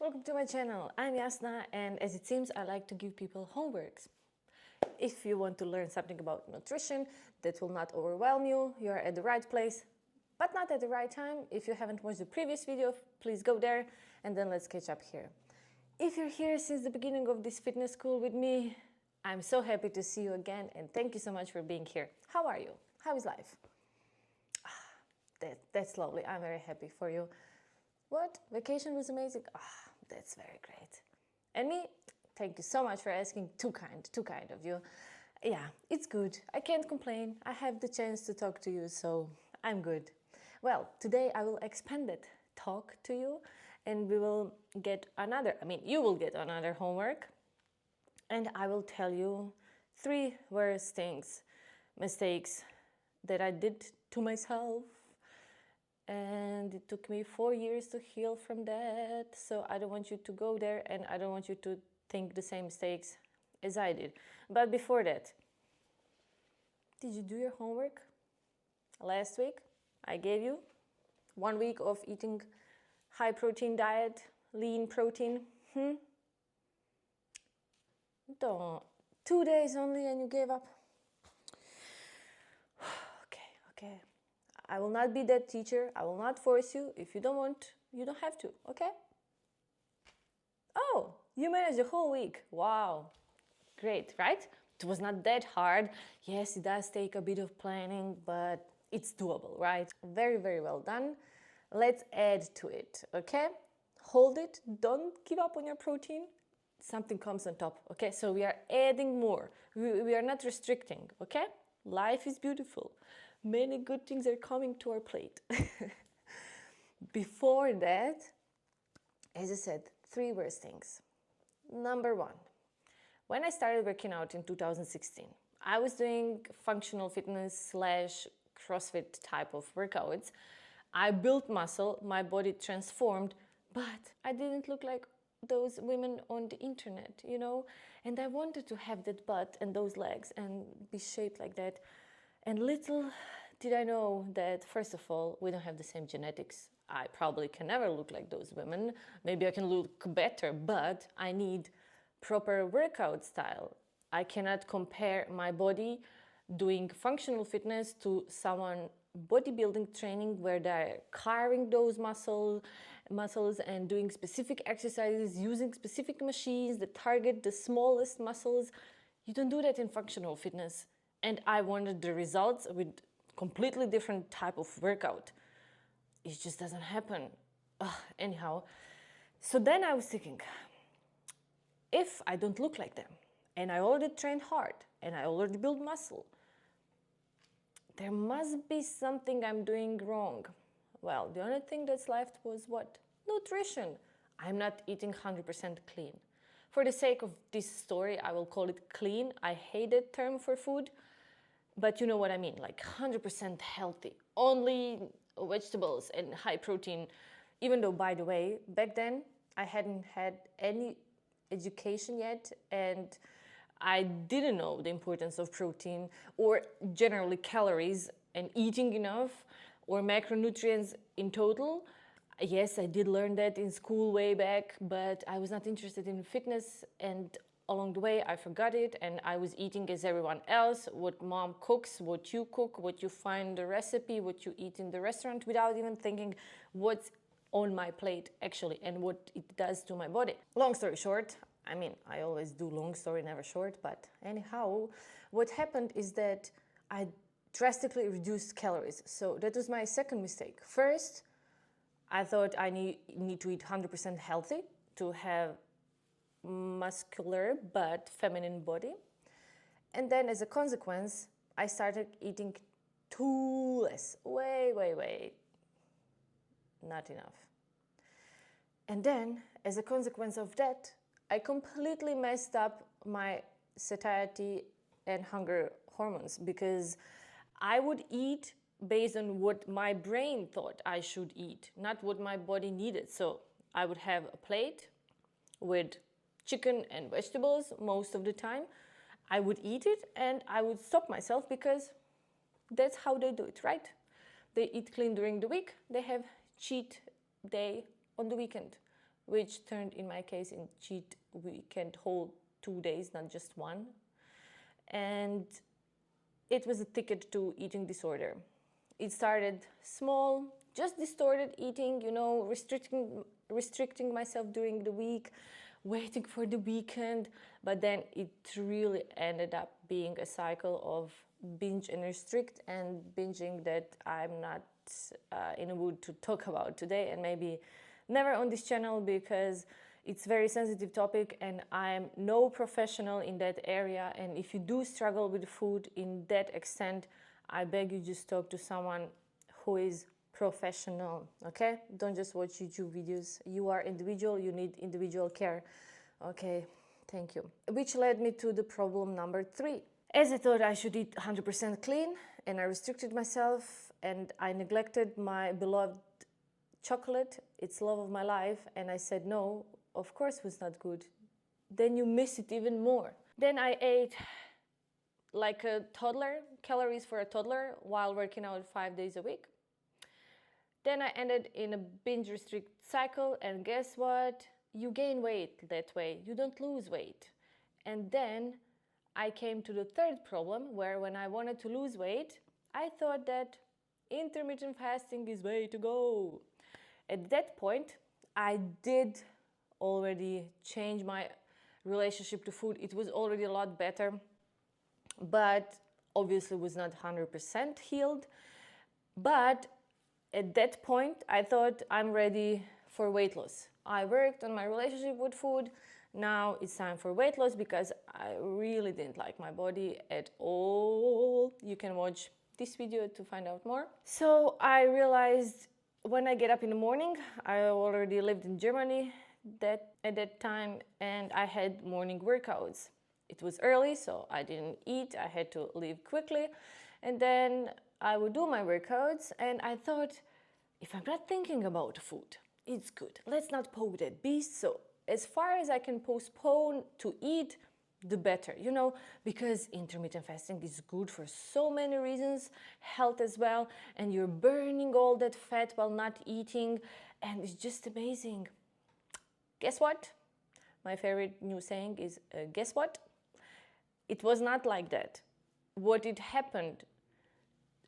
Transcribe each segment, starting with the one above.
welcome to my channel. I'm Jasna, and as it seems, I like to give people homeworks. If you want to learn something about nutrition that will not overwhelm you, you're at the right place, but not at the right time. If you haven't watched the previous video, please go there and then let's catch up here. If you're here since the beginning of this fitness school with me, I'm so happy to see you again, and thank you so much for being here. How are you? How is life? That's lovely. I'm very happy for you. What? Vacation was amazing? That's very great. And me? Thank you so much for asking. Too kind of you. Yeah, it's good. I can't complain. I have the chance to talk to you, so I'm good. Well, today I will expand it, talk to you, and we will get you will get another homework, and I will tell you 3 worst mistakes that I did to myself. And it took me 4 years to heal from that. So I don't want you to go there, and I don't want you to think the same mistakes as I did. But before that, did you do your homework? Last week, I gave you 1 week of eating high protein diet, lean protein. Don't. 2 days only and you gave up? Okay. I will not be that teacher. I will not force you. If you don't want, you don't have to, okay? Oh, you managed the whole week. Wow. Great, right? It was not that hard. Yes, it does take a bit of planning, but it's doable, right? Very, very well done. Let's add to it, okay? Hold it. Don't give up on your protein. Something comes on top, okay? So we are adding more. We are not restricting, okay? Life is beautiful. Many good things are coming to our plate. Before that, as I said, 3 worst things. Number 1, when I started working out in 2016, I was doing functional fitness / CrossFit type of workouts. I built muscle, my body transformed, but I didn't look like those women on the internet, you know? And I wanted to have that butt and those legs and be shaped like that. And little did I know that, first of all, we don't have the same genetics. I probably can never look like those women. Maybe I can look better, but I need proper workout style. I cannot compare my body doing functional fitness to someone bodybuilding training where they're carving those muscles and doing specific exercises, using specific machines that target the smallest muscles. You don't do that in functional fitness. And I wanted the results with completely different type of workout. It just doesn't happen. Anyhow, so then I was thinking, if I don't look like them, and I already trained hard, and I already built muscle, there must be something I'm doing wrong. Well, the only thing that's left was what? Nutrition. I'm not eating 100% clean. For the sake of this story, I will call it clean. I hate that term for food, but you know what I mean, like 100% healthy, only vegetables and high protein. Even though, by the way, back then I hadn't had any education yet, and I didn't know the importance of protein or generally calories and eating enough or macronutrients in total. Yes, I did learn that in school way back, but I was not interested in fitness, and along the way I forgot it, and I was eating as everyone else, what mom cooks, what you cook, what you find the recipe, what you eat in the restaurant, without even thinking what's on my plate actually and what it does to my body. Long story short, I always do long story, never short, but anyhow, what happened is that I drastically reduced calories. So that was my second mistake. First, I thought I need to eat 100% healthy to have muscular but feminine body. And then as a consequence, I started eating too less, way not enough. And then as a consequence of that, I completely messed up my satiety and hunger hormones, because I would eat based on what my brain thought I should eat, not what my body needed. So I would have a plate with chicken and vegetables most of the time. I would eat it and I would stop myself, because that's how they do it, right? They eat clean during the week, they have cheat day on the weekend. which turned in my case in cheat weekend whole 2 days, not just one. And it was a ticket to eating disorder. It started small, just distorted eating, restricting myself during the week, waiting for the weekend, but then it really ended up being a cycle of binge and restrict and binging that I'm not in a mood to talk about today, and maybe never on this channel, because it's a very sensitive topic and I'm no professional in that area. And if you do struggle with food in that extent, I beg you just talk to someone who is professional, okay? Don't just watch YouTube videos. You are individual, you need individual care. Okay, thank you. Which led me to the problem number 3. As I thought I should eat 100% clean, and I restricted myself, and I neglected my beloved chocolate, it's love of my life, and I said no, of course it was not good. Then you miss it even more. Then I ate like a toddler, calories for a toddler, while working out 5 days a week. Then I ended in a binge restrict cycle, and guess what? You gain weight that way, you don't lose weight. And then I came to the third problem, where when I wanted to lose weight, I thought that intermittent fasting is way to go. At that point, I did already change my relationship to food. It was already a lot better, but obviously was not 100% healed. But at that point, I thought I'm ready for weight loss. I worked on my relationship with food. Now it's time for weight loss, because I really didn't like my body at all. You can watch this video to find out more. So I realized when I get up in the morning, I already lived in Germany at that time, and I had morning workouts. It was early, so I didn't eat. I had to leave quickly. And then I would do my workouts, and I thought, if I'm not thinking about food, it's good. Let's not poke that beast. So as far as I can postpone to eat, the better, because intermittent fasting is good for so many reasons, health as well, and you're burning all that fat while not eating, and it's just amazing. Guess what? My favorite new saying is, guess what? It was not like that. What it happened,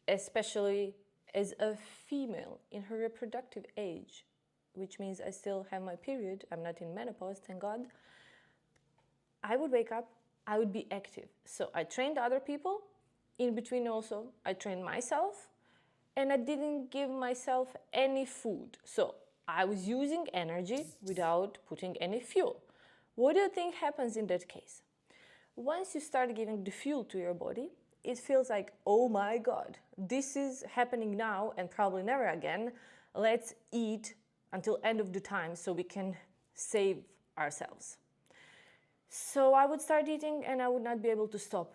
especially as a female in her reproductive age, which means I still have my period, I'm not in menopause, thank God, I would wake up, I would be active. So I trained other people, in between also, I trained myself, and I didn't give myself any food. So I was using energy without putting any fuel. What do you think happens in that case? Once you start giving the fuel to your body, it feels like, oh my God, this is happening now and probably never again. Let's eat until end of the time so we can save ourselves. So I would start eating and I would not be able to stop.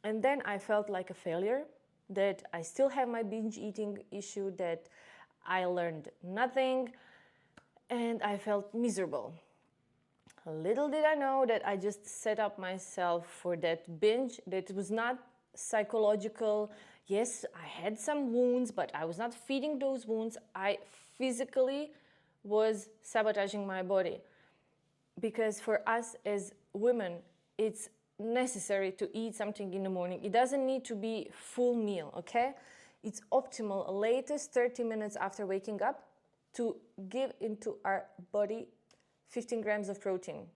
And then I felt like a failure, that I still have my binge eating issue, that I learned nothing, and I felt miserable. Little did I know that I just set up myself for that binge, that it was not psychological. Yes, I had some wounds, but I was not feeding those wounds. I physically was sabotaging my body. Because for us as women, it's necessary to eat something in the morning. It doesn't need to be full meal, okay? It's optimal, latest 30 minutes after waking up, to give into our body 15 grams of protein.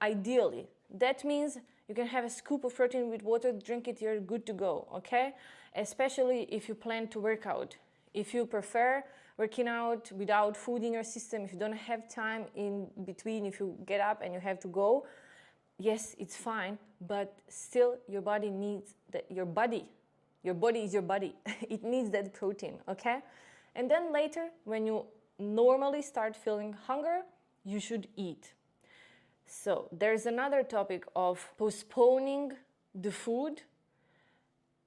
Ideally, that means you can have a scoop of protein with water, drink it, you're good to go, okay? Especially if you plan to work out. If you prefer working out without food in your system, if you don't have time in between, if you get up and you have to go, yes, it's fine, but still your body needs that. Your body is your body. It needs that protein, okay? And then later, when you normally start feeling hunger, you should eat. So there's another topic of postponing the food,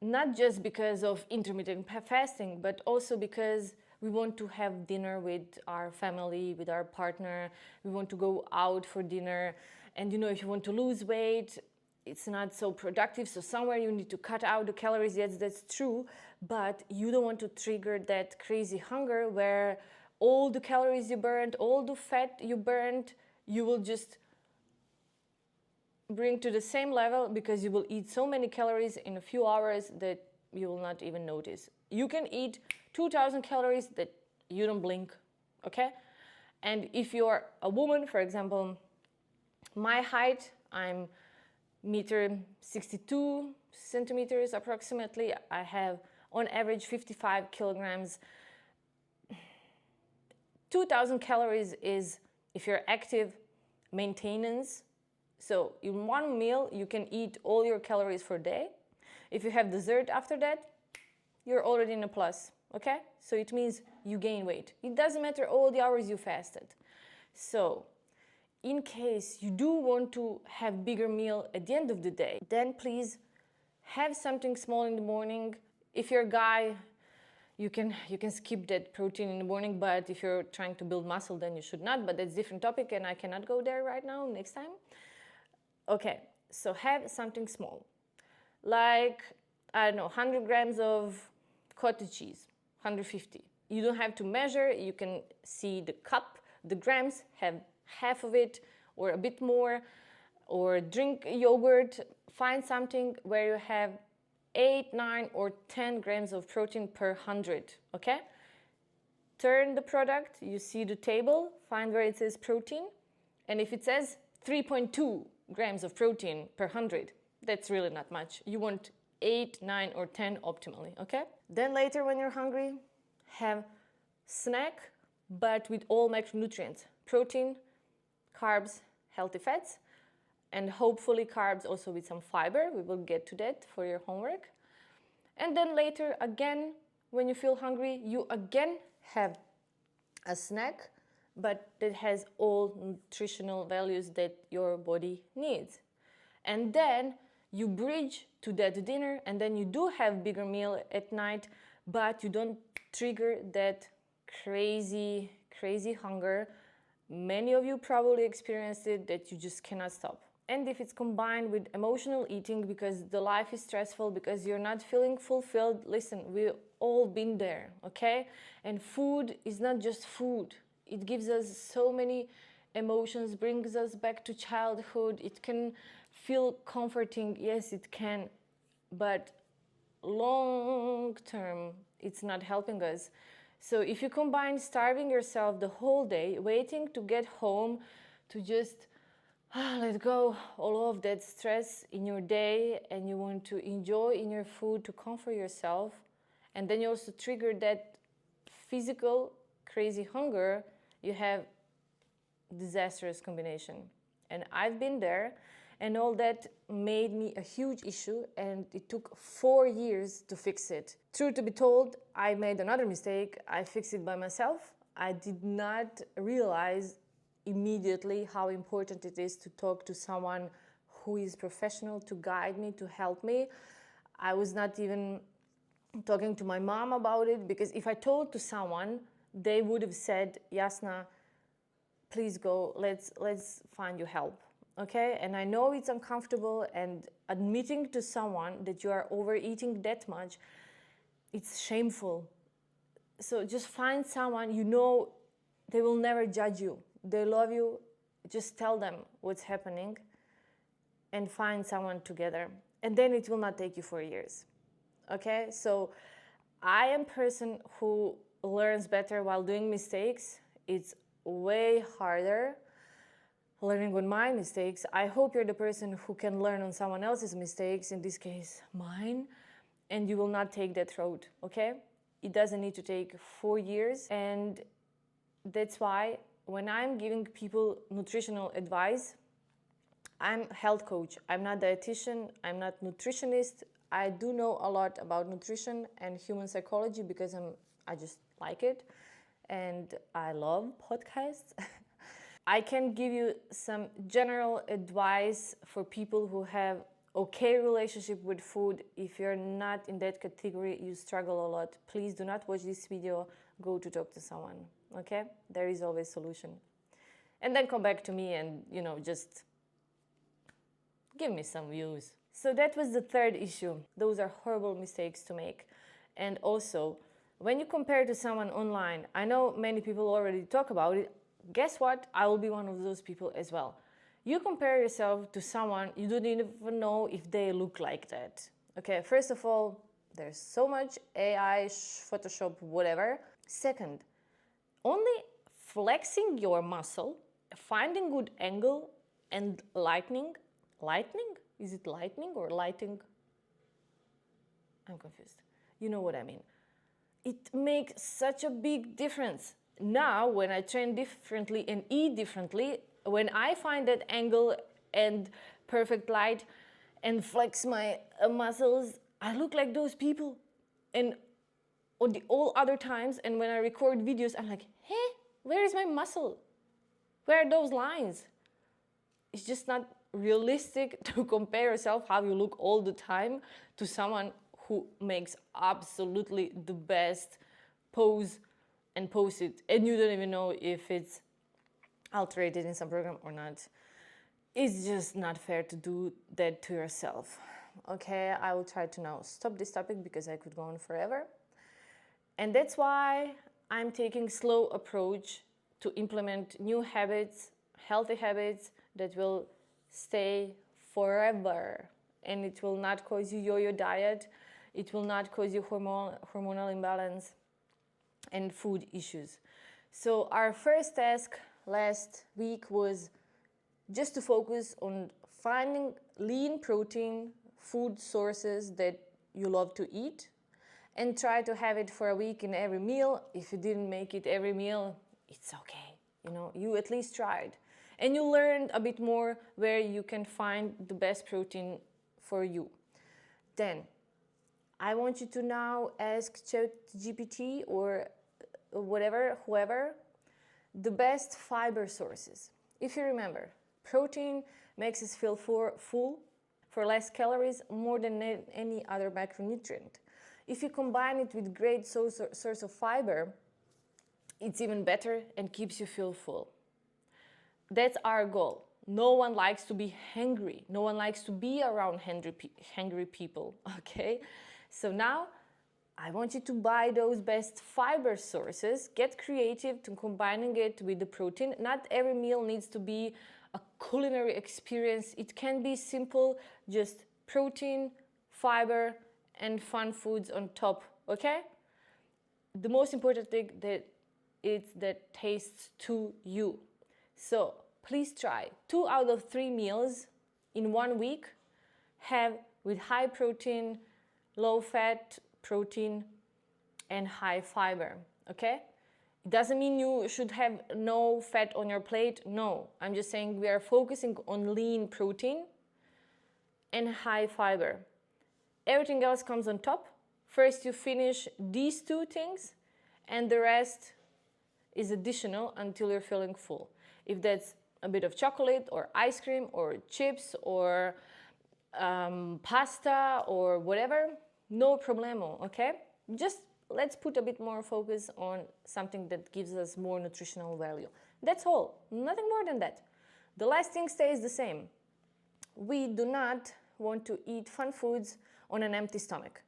not just because of intermittent fasting, but also because we want to have dinner with our family, with our partner. We want to go out for dinner. And if you want to lose weight, it's not so productive. So somewhere you need to cut out the calories. Yes, that's true. But you don't want to trigger that crazy hunger where all the calories you burned, all the fat you burned, you will just bring to the same level because you will eat so many calories in a few hours that you will not even notice. You can eat 2,000 calories that you don't blink, okay? And if you're a woman, for example, my height, I'm meter 62 centimeters approximately. I have on average 55 kilograms. 2,000 calories is, if you're active, maintenance. So in one meal, you can eat all your calories for a day. If you have dessert after that, you're already in a plus, okay? So it means you gain weight. It doesn't matter all the hours you fasted. So in case you do want to have bigger meal at the end of the day, then please have something small in the morning. If you're a guy, you can skip that protein in the morning, but if you're trying to build muscle, then you should not, but that's a different topic and I cannot go there right now, next time. Okay, so have something small, like, I don't know, 100 grams of cottage cheese, 150. You don't have to measure, you can see the cup, the grams, have half of it or a bit more, or drink yogurt. Find something where you have 8, 9, or 10 grams of protein per 100, okay? Turn the product, you see the table, find where it says protein, and if it says 3.2 grams of protein per 100, that's really not much. You want 8, 9, or 10 optimally, okay? Then later when you're hungry, have snack, but with all macronutrients. Protein, carbs, healthy fats, and hopefully carbs also with some fiber. We will get to that for your homework. And then later, again, when you feel hungry, you again have a snack, but that has all nutritional values that your body needs. And then you bridge to that dinner, and then you do have bigger meal at night, but you don't trigger that crazy hunger. Many of you probably experienced it, that you just cannot stop. And if it's combined with emotional eating because the life is stressful, because you're not feeling fulfilled, listen, we've all been there, okay? And food is not just food. It gives us so many emotions, brings us back to childhood. It can feel comforting, yes, it can, but long term, it's not helping us. So if you combine starving yourself the whole day, waiting to get home to just let go all of that stress in your day, and you want to enjoy in your food to comfort yourself, and then you also trigger that physical crazy hunger, you have disastrous combination. And I've been there, and all that made me a huge issue, and it took 4 years to fix it. Truth to be told, I made another mistake. I fixed it by myself. I did not realize immediately how important it is to talk to someone who is professional to guide me, to help me. I was not even talking to my mom about it, because if I told to someone, they would have said, Jasna, please go, let's find you help, okay? And I know it's uncomfortable, and admitting to someone that you are overeating that much, it's shameful. So just find someone, you know, they will never judge you. They love you. Just tell them what's happening and find someone together. And then it will not take you 4 years. Okay? So I am a person who learns better while doing mistakes. It's way harder learning on my mistakes. I hope you're the person who can learn on someone else's mistakes, in this case, mine, and you will not take that road, okay? It doesn't need to take 4 years, and that's why when I'm giving people nutritional advice, I'm a health coach. I'm not a dietitian. I'm not a nutritionist. I do know a lot about nutrition and human psychology because I just like it, and I love podcasts. I can give you some general advice for people who have okay relationship with food. If you're not in that category, you struggle a lot, please do not watch this video. Go to talk to someone, okay? There is always a solution. And then come back to me and, just give me some views. So that was the third issue. Those are horrible mistakes to make. And also, When you compare to someone online, I know many people already talk about it. Guess what? I will be one of those people as well. You compare yourself to someone, you don't even know if they look like that. Okay, first of all, there's so much AI, Photoshop, whatever. Second, only flexing your muscle, finding good angle and lightning. Is it lightning or lighting? I'm confused. You know what I mean. It makes such a big difference. Now, when I train differently and eat differently, when I find that angle and perfect light and flex my muscles, I look like those people. And all other times, and when I record videos, I'm like, hey, where is my muscle? Where are those lines? It's just not realistic to compare yourself how you look all the time to someone who makes absolutely the best pose and post it, and you don't even know if it's altered in some program or not. It's just not fair to do that to yourself. Okay, I will try to now stop this topic because I could go on forever. And that's why I'm taking slow approach to implement new habits, healthy habits that will stay forever. And it will not cause you yo-yo diet. It will not cause you hormonal imbalance and food issues. So our first task last week was just to focus on finding lean protein food sources that you love to eat and try to have it for a week in every meal. If you didn't make it every meal, it's okay. You know, you at least tried. And you learned a bit more where you can find the best protein for you. Then, I want you to now ask ChatGPT or whoever, the best fiber sources. If you remember, protein makes us feel full for less calories more than any other macronutrient. If you combine it with great source of fiber, it's even better and keeps you feel full. That's our goal. No one likes to be hungry. No one likes to be around hungry people, okay? So now, I want you to buy those best fiber sources. Get creative to combining it with the protein. Not every meal needs to be a culinary experience. It can be simple, just protein, fiber, and fun foods on top, okay? The most important thing that tastes to you. So please try 2 out of 3 meals in 1 week have with high protein, low fat protein, and high fiber, okay? It doesn't mean you should have no fat on your plate. No, I'm just saying we are focusing on lean protein and high fiber. Everything else comes on top. First you finish these 2 things and the rest is additional until you're feeling full. If that's a bit of chocolate or ice cream or chips or pasta or whatever, no problemo, okay? Just let's put a bit more focus on something that gives us more nutritional value. That's all, nothing more than that. The last thing stays the same. We do not want to eat fun foods on an empty stomach.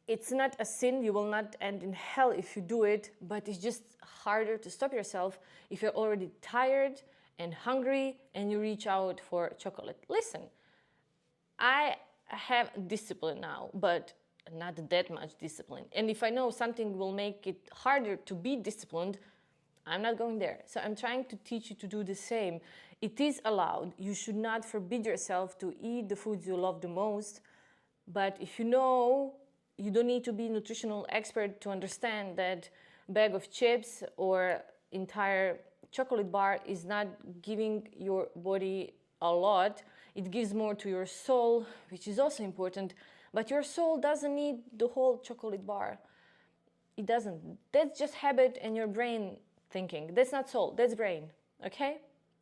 It's not a sin, you will not end in hell if you do it, but it's just harder to stop yourself if you're already tired and hungry and you reach out for chocolate. Listen, I have discipline now, but not that much discipline. And if I know something will make it harder to be disciplined, I'm not going there. So I'm trying to teach you to do the same. It is allowed. You should not forbid yourself to eat the foods you love the most. But if you know, you don't need to be a nutritional expert to understand that a bag of chips or entire chocolate bar is not giving your body a lot. It gives more to your soul, which is also important. But your soul doesn't need the whole chocolate bar. It doesn't. That's just habit and your brain thinking. That's not soul, that's brain, okay?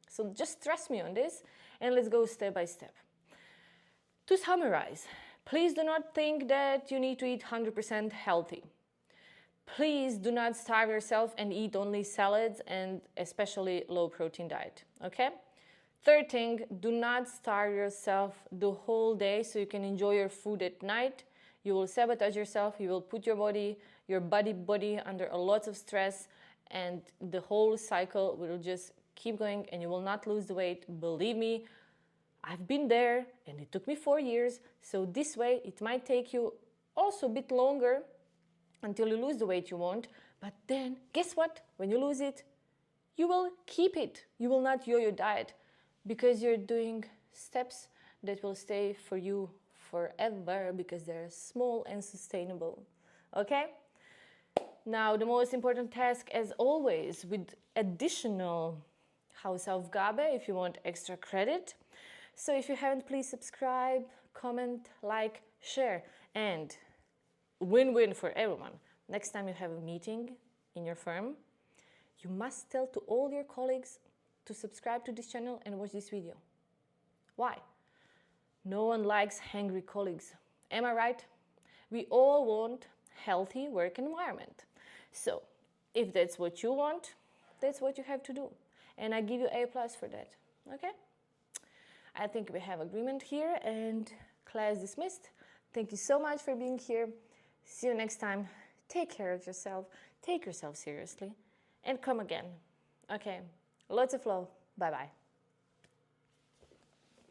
So just trust me on this and let's go step by step. To summarize, please do not think that you need to eat 100% healthy. Please do not starve yourself and eat only salads and especially low protein diet, okay? Third thing, do not starve yourself the whole day so you can enjoy your food at night. You will sabotage yourself, you will put your body your body under a lot of stress, and the whole cycle will just keep going and you will not lose the weight. Believe me, I've been there and it took me 4 years. So this way it might take you also a bit longer until you lose the weight you want. But then guess what? When you lose it, you will keep it. You will not yo-yo diet because you're doing steps that will stay for you forever because they're small and sustainable. Okay? Now, the most important task, as always, with additional Hausaufgabe, if you want extra credit. So if you haven't, please subscribe, comment, like, share, and win-win for everyone. Next time you have a meeting in your firm, you must tell to all your colleagues to subscribe to this channel and watch this video. Why? No one likes hungry colleagues. Am I right? We all want healthy work environment. So if that's what you want, that's what you have to do. And I give you A+ for that. Okay? I think we have agreement here, and class dismissed. Thank you so much for being here. See you next time. Take care of yourself. Take yourself seriously. And come again. Okay? Lots of love. Bye-bye.